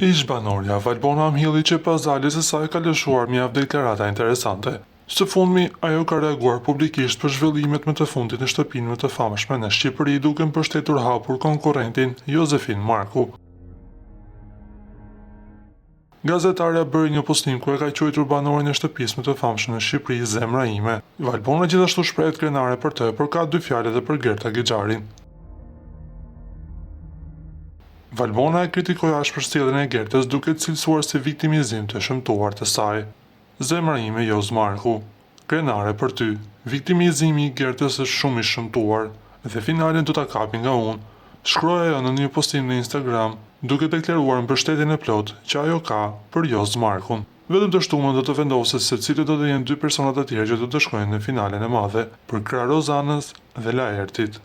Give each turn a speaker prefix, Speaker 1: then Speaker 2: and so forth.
Speaker 1: Ish banorja, Valbona Amhilli që pas daljes së saj ka lëshuar mjaft deklarata interesante. Së fundmi, ajo ka reaguar publikisht për zhvillimet më të fundit në shtëpinë më të famshme në Shqipëri duke mbështetur hapur konkurrentin Jozefin Marku. Gazetarja bëri një postim ku e ka quajtur banorin e shtëpisë më të famshme në Shqipëri zemra ime. Valbona gjithashtu shprehet krenare për të, por ka dy fjalë edhe për Gerta Gixharin. Valbona e kritikoi ashpër sjelljen e Gertës duke cilësuar si viktimizim të shëmtuar të saj. Zemra ime Joz Marku, krenare për ty, viktimizimi i Gertës është shumë i shëmtuar dhe finalen do ta kapi nga unë, shkroi ajo në një postim në Instagram duke deklaruar mbështetjen e plotë që ajo ka për Joz Markun. Vetëm të shtunën do të vendoset se cilët do të jenë dy personat e tjerë që do të shkojnë në finalen e madhe për krah Rozanës dhe Laertit.